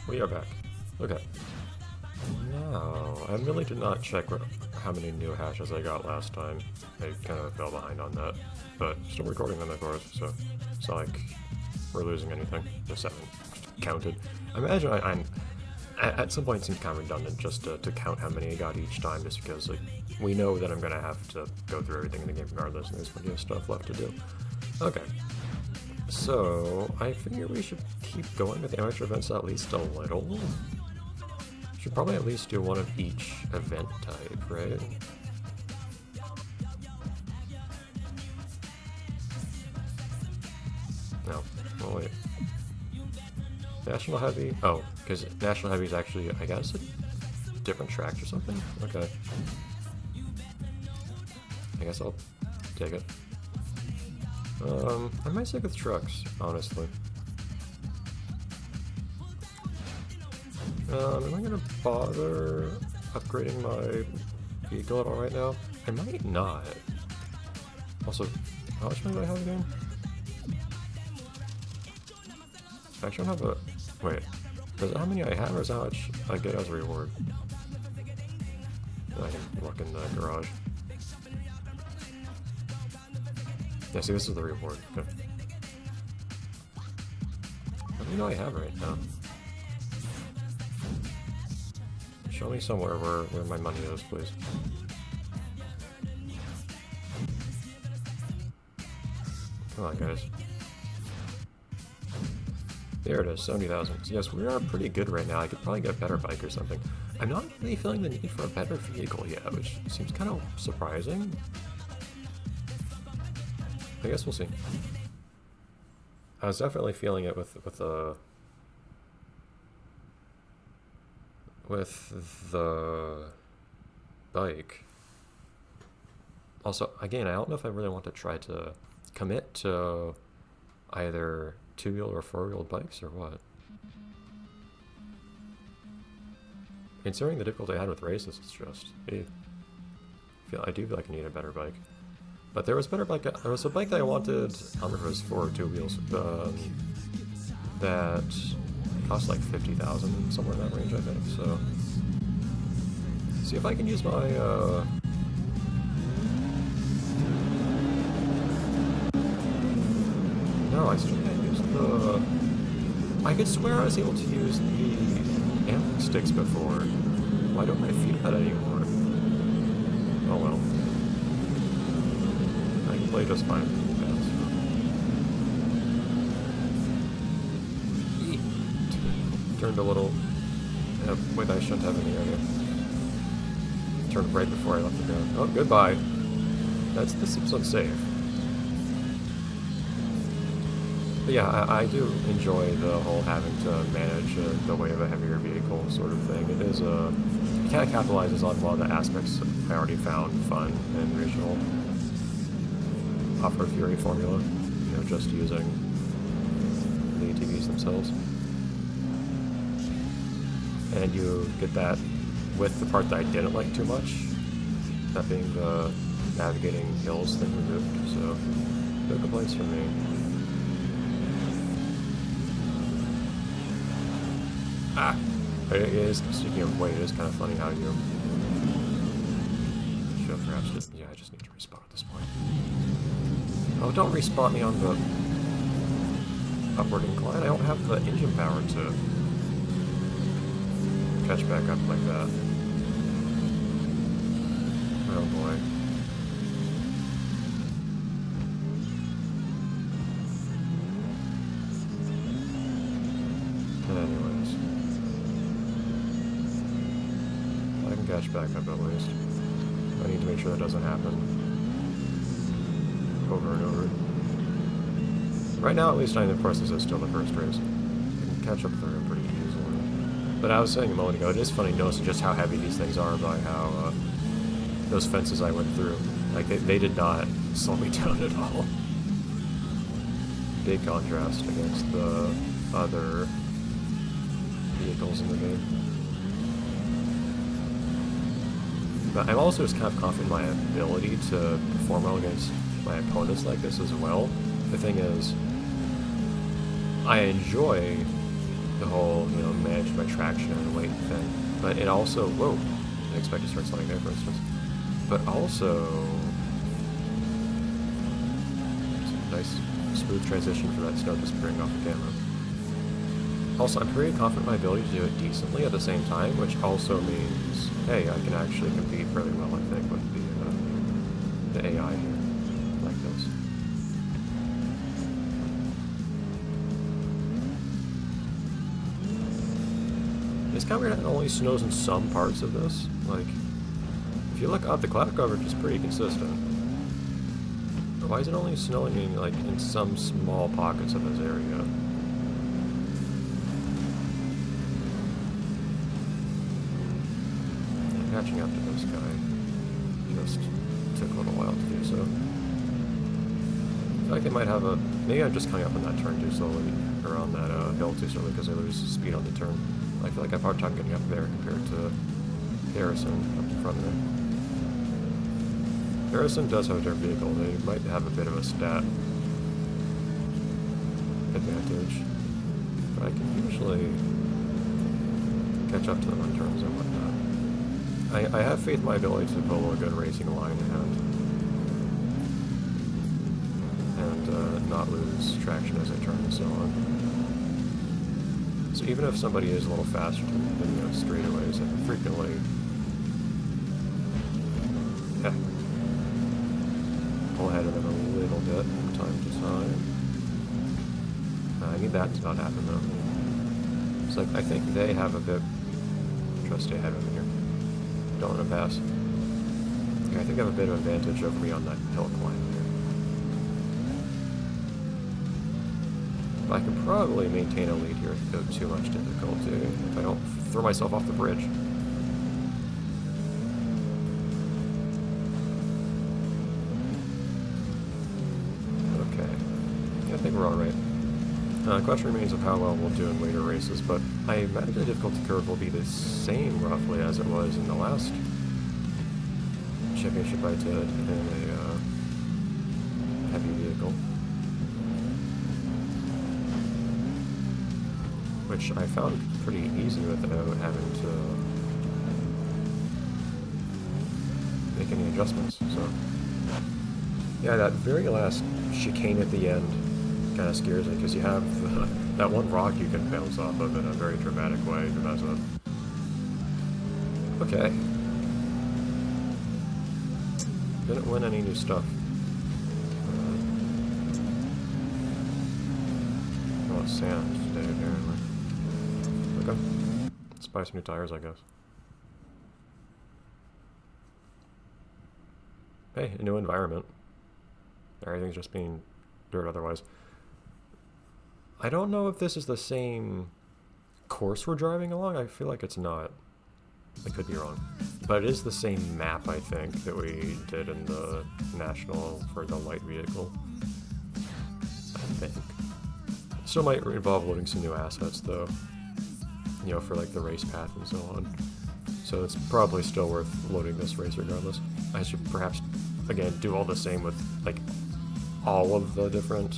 We are back. Okay. Now, I really did not check how many new hashes I got last time. I kind of fell behind on that. But still recording them, of course, so it's not like we're losing anything. Just haven't counted. I imagine I'm at some point it seems kind of redundant just to count how many I got each time, just because like we know that I'm gonna have to go through everything in the game regardless, and there's plenty of stuff left to do. Okay. So, I figure we should keep going with the amateur events at least a little. Should probably at least do one of each event type, right? No. Oh, wait. National Heavy? Oh, because National Heavy is actually, I guess, a different track or something? Okay. I guess I'll take it. I might stick with trucks, honestly. Am I gonna bother upgrading my vehicle at all right now? I might not. Also, how much money do I have again? I actually don't have a... Wait. Is that how many I have, or is that how much I get as a reward? I can look in the garage. Yeah, see, this is the reward. Okay. What do you know I have right now? Show me somewhere where my money is, please. Come on, guys. There it is, 70,000. Yes, we are pretty good right now. I could probably get a better bike or something. I'm not really feeling the need for a better vehicle yet, which seems kind of surprising. I guess we'll see. I was definitely feeling it with the bike. Also, again, I don't know if I really want to try to commit to either two-wheel or four-wheel bikes or what. Considering the difficulty I had with races, it's just I do feel like I need a better bike. But there was better bike. There was a bike that I wanted. I don't remember if it was for two wheels. That cost like 50,000, somewhere in that range, I think. So, see if I can use my. No, I still can't use the. I could swear I was able to use the analog sticks before. Why don't I feel that anymore? Oh well. I can play just fine. Turned a little. Wait, I shouldn't have any area. Turned right before I left the ground. Oh, goodbye. This seems unsafe. But yeah, I do enjoy the whole having to manage the weight of a heavier vehicle sort of thing. It is it kind of capitalizes on one of the aspects I already found fun in the original Offroad Fury formula. You know, just using the ATVs themselves. And you get that with the part that I didn't like too much, that being the navigating hills thing removed, so no complaints from me. Ah! It is, speaking of weight, it is kind of funny how you should perhaps just, yeah, I just need to respawn at this point. Oh, don't respawn me on the upward incline, I don't have the engine power to catch back up like that. Oh boy. Anyways. I can catch back up at least. I need to make sure that doesn't happen. Over and over. Right now, at least, of course, this is still the first race. I can catch up through pretty easily. But I was saying a moment ago, it is funny noticing just how heavy these things are by how those fences I went through, like they did not slow me down at all. Big contrast against the other vehicles in the game. But I'm also just kind of confident in my ability to perform well against my opponents like this as well. The thing is, I enjoy the whole, manage my traction and weight thing, but it also, whoa, didn't expect to start sliding there for instance, but also, it's a nice smooth transition for that snow disappearing off the camera. Also, I'm pretty confident in my ability to do it decently at the same time, which also means, hey, I can actually compete fairly well, I think, with the AI here, like this. It's kind of weird that it only snows in some parts of this. Like, if you look up, the cloud coverage is pretty consistent. But why is it only snowing in, like, in some small pockets of this area? Catching up to this guy just took a little while to do so. I feel like they might have a... Maybe I'm just coming up on that turn too slowly, or on that hill too slowly because they lose speed on the turn. I feel like I have a hard time getting up there compared to Harrison up in front there. Harrison does have a dirt vehicle. They might have a bit of a stat advantage, but I can usually catch up to them on turns and whatnot. I have faith in my ability to pull a good racing line and not lose traction as I turn and so on. So even if somebody is a little faster than straightaways, I can frequently pull ahead of them a little bit from time to time. I need that to not happen though. So I think they have a bit. Try to stay ahead of them here. Don't want to pass. Yeah, I think I have a bit of advantage over me on that hill climb here. But I can probably maintain a lead here without too much difficulty if I don't throw myself off the bridge. Okay. Yeah, I think we're alright. The question remains of how well we'll do in later races, but I imagine the difficulty curve will be the same roughly as it was in the last championship I did in a heavy vehicle, which I found pretty easy without having to make any adjustments. So yeah, that very last chicane at the end kind of scares me because you have that one rock you can bounce off of in a very dramatic way to mess up. Okay. Didn't win any new stuff. I want sand today, apparently. Okay. Let's buy some new tires, I guess. Hey, a new environment. Everything's just being dirt otherwise. I don't know if this is the same course we're driving along. I feel like it's not. I could be wrong. But it is the same map, I think, that we did in the National for the light vehicle. I think. Still might involve loading some new assets, though. You know, for like the race path and so on. So it's probably still worth loading this race regardless. I should perhaps, again, do all the same with, like, all of the different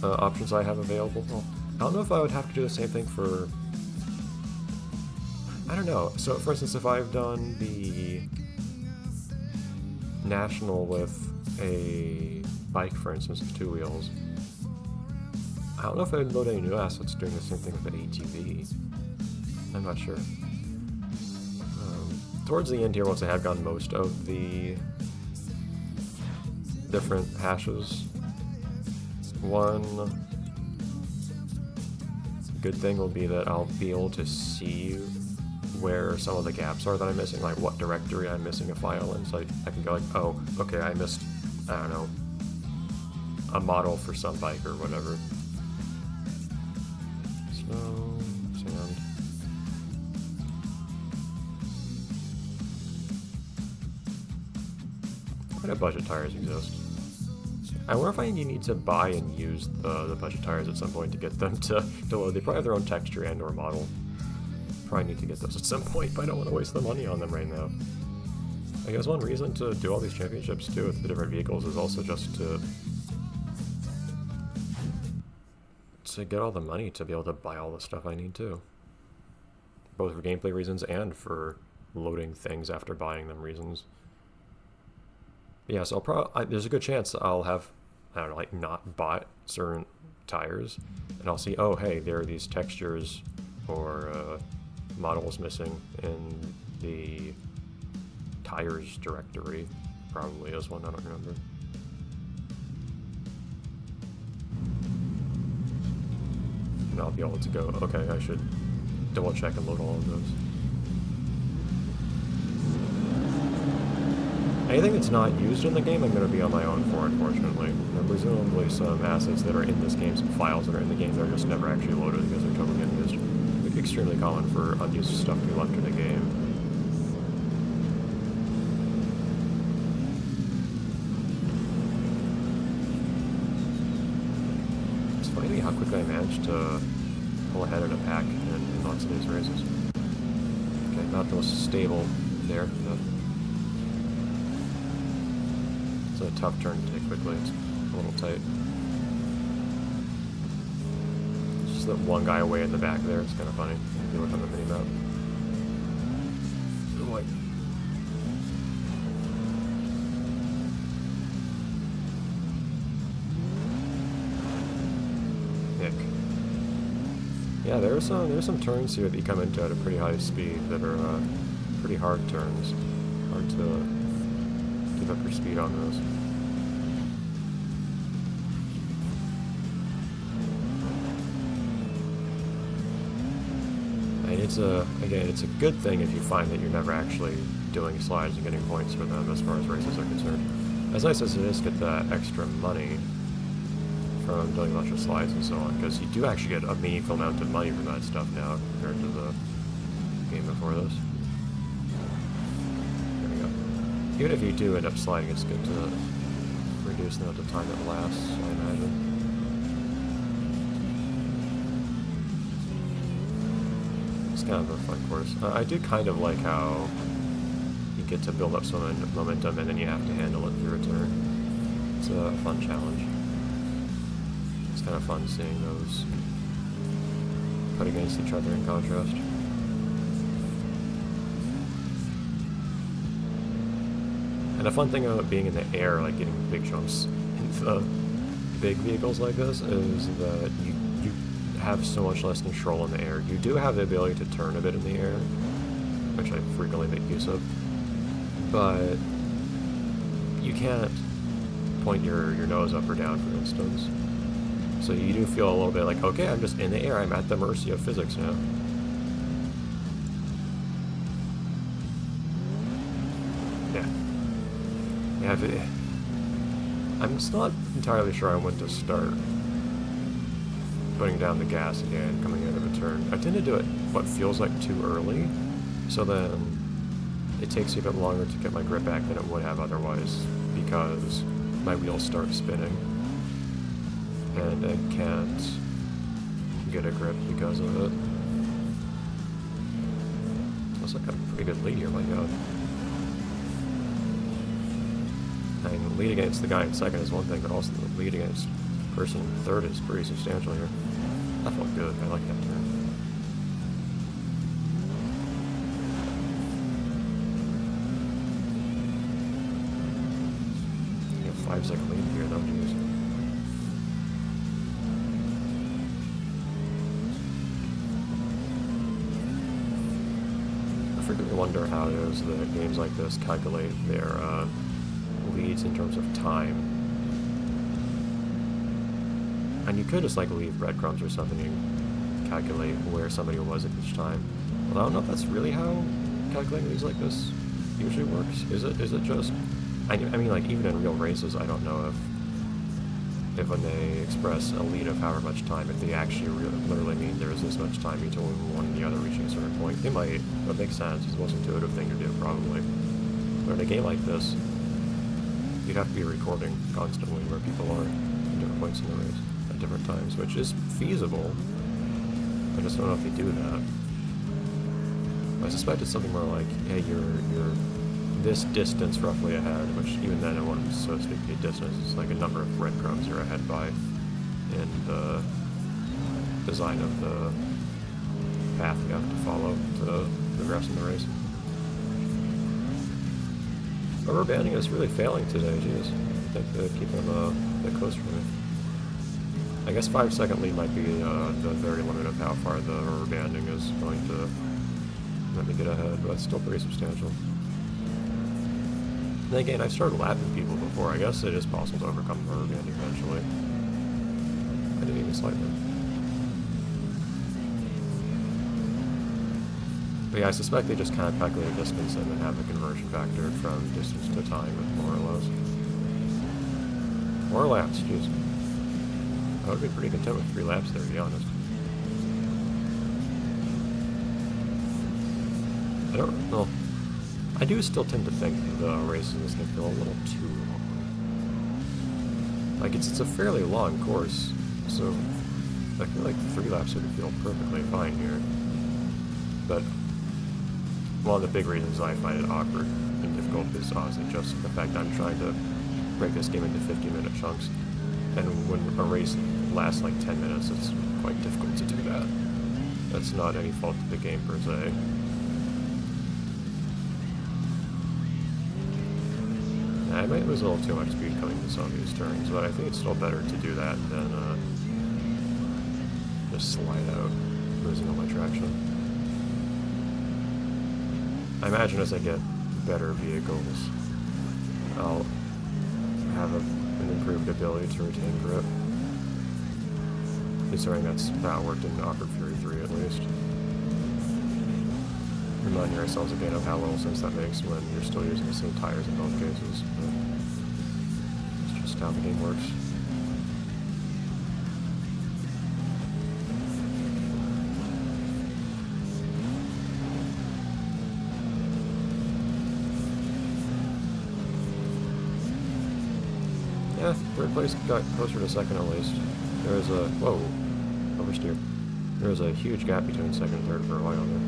options I have available. Well, I don't know if I would have to do the same thing for... I don't know. So, for instance, if I've done the National with a bike, for instance, with 2 wheels, I don't know if I'd load any new assets doing the same thing with an ATV. I'm not sure. Towards the end here, once I have gotten most of the different hashes, one good thing will be that I'll be able to see where some of the gaps are that I'm missing, like what directory I'm missing a file in, so I can go like, oh, okay, I missed, I don't know, a model for some bike or whatever. Snow, sand. What kind of budget tires exist? I wonder if I need to buy and use the budget tires at some point to get them to load. They probably have their own texture and or model. Probably need to get those at some point, but I don't want to waste the money on them right now. I guess one reason to do all these championships too with the different vehicles is also just to to get all the money to be able to buy all the stuff I need too. Both for gameplay reasons and for loading things after buying them reasons. Yeah, so there's a good chance I'll have, I don't know, like not bought certain tires, and I'll see, oh hey, there are these textures or models missing in the tires directory. Probably is one, I don't remember. And I'll be able to go, okay, I should double check and load all of those. Anything that's not used in the game, I'm going to be on my own for, unfortunately. There are presumably some assets that are in this game, some files that are in the game that are just never actually loaded because they're totally unused. It's extremely common for unused stuff to be left in the game. It's funny how quickly I managed to pull ahead in a pack in lots of these races. Okay, not the most stable there, but it's a tough turn to take quickly. It's a little tight. It's just that one guy away in the back there. It's kind of funny if you look on the mini-map. Oh boy. Nick. Yeah, there's some turns here that you come into at a pretty high speed that are pretty hard turns. Hard to keep up your speed on those. And it's a good thing if you find that you're never actually doing slides and getting points for them as far as races are concerned. As nice as it is to get that extra money from doing a bunch of slides and so on, because you do actually get a meaningful amount of money for that stuff now compared to the game before this. There we go. Even if you do end up sliding, it's good to reduce the amount of time it lasts, I imagine. It's kind of a fun course. I do kind of like how you get to build up some momentum and then you have to handle it through a turn. It's a fun challenge. It's kind of fun seeing those put against each other in contrast. And the fun thing about being in the air, like getting big jumps into big vehicles like this, is that you have so much less control in the air. You do have the ability to turn a bit in the air, which I frequently make use of, but you can't point your nose up or down, for instance. So you do feel a little bit like, okay, I'm just in the air, I'm at the mercy of physics now. Yeah, I'm still not entirely sure on when to start putting down the gas again, coming out of a turn. I tend to do it what feels like too early, so then it takes you a bit longer to get my grip back than it would have otherwise, because my wheels start spinning, and I can't get a grip because of it. Looks like I have a pretty good lead here, my god. I mean, the lead against the guy in second is one thing, but also the lead against the person in third is pretty substantial here. That felt good. I like that turn. You have 5-second lead here, though, geez. I frequently wonder how it is that games like this calculate their leads in terms of time. And you could just like leave breadcrumbs or something and calculate where somebody was at each time. Well, I don't know if that's really how calculating leads like this usually works. Is it just? I mean, like even in real races, I don't know if when they express a lead of however much time, if they actually literally mean there is this much time between one and the other reaching a certain point. They might, but it makes sense. It's the most intuitive thing to do, probably. But in a game like this, you'd have to be recording constantly where people are at different points in the race at different times, which is feasible. I just don't know if they do that. I suspect it's something more like, hey, you're this distance roughly ahead, which even then it wouldn't so to speak be a distance. It's like a number of breadcrumbs you're ahead by in the design of the path you have to follow to progress in the race. Rubber banding is really failing today, jeez. I think they're keeping them a bit closer to me. I guess 5-second lead might be the very limit of how far the rubber banding is going to let me get ahead, but it's still pretty substantial. Then again, I've started lapping people before. I guess it is possible to overcome rubber banding eventually. I didn't even slightly. But yeah, I suspect they just kind of calculate distance and then have a conversion factor from distance to time, more or less. More laps, jeez. I would be pretty content with 3 laps there, to be honest. I don't know. I do still tend to think the races in this game feel a little too long. Like, it's a fairly long course, so I feel like 3 laps would feel perfectly fine here. But one of the big reasons I find it awkward and difficult is honestly just the fact I'm trying to break this game into 50-minute chunks. And when a race lasts like 10 minutes, it's quite difficult to do that. That's not any fault of the game per se. I might lose a little too much speed coming to some of these turns, but I think it's still better to do that than just slide out, losing all my traction. I imagine as I get better vehicles, I'll have an improved ability to retain grip. Considering that's how it worked in Offroad Fury 3 at least. Reminding ourselves again of how little sense that makes when you're still using the same tires in both cases. But it's just how the game works. Yeah, 3rd place got closer to 2nd at least. There was a... whoa, oversteer. There was a huge gap between 2nd and 3rd for a while there.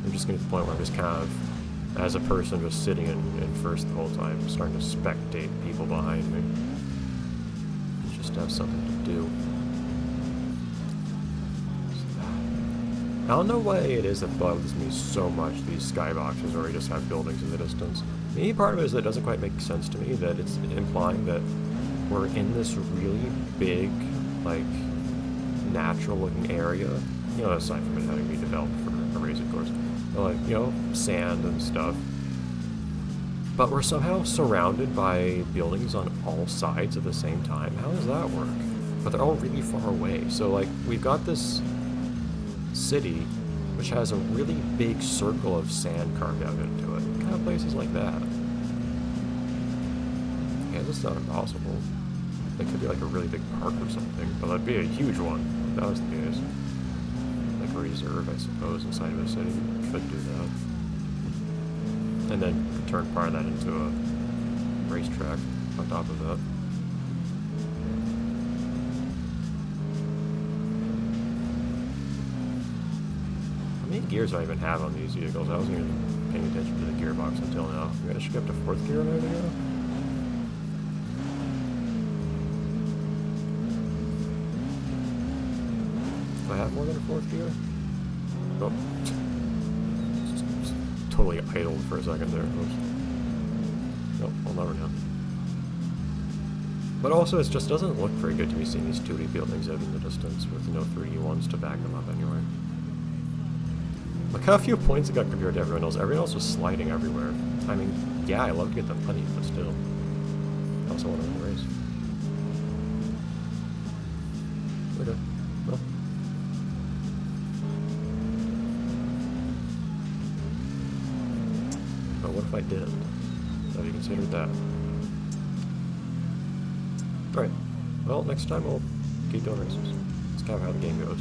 I'm just getting to the point where I'm just kind of, as a person just sitting in 1st the whole time, starting to spectate people behind me. Just have something to do. I don't know why it is that bugs me so much, these skyboxes where we just have buildings in the distance. Maybe part of it is that it doesn't quite make sense to me, that it's implying that we're in this really big, like, natural-looking area. You know, aside from it having to be developed for a racing course. But, like, you know, sand and stuff. But we're somehow surrounded by buildings on all sides at the same time. How does that work? But they're all really far away. So, like, we've got this city which has a really big circle of sand carved out into it. What kind of places like that? Yeah, that's not impossible. It could be like a really big park or something, but that'd be a huge one if that was the case. Like a reserve, I suppose, inside of a city. You could do that. And then turn part of that into a racetrack on top of that. How many gears do I even have on these vehicles? I wasn't even paying attention to the gearbox until now. Maybe I should get up to 4th gear a minute ago? Do I have more than a 4th gear? Oh. Totally idled for a second there. Oops. Nope, I'll never know. But also, it just doesn't look very good to me seeing these 2D buildings out in the distance with no 3D ones to back them up anyway. Look how few points it got compared to everyone else. Everyone else was sliding everywhere. I mean, yeah, I love to get the money, but still. I also want to win the race. Okay, well. But what if I did? Have you considered that? Alright, well, next time we'll keep doing races. That's kind of how the game goes.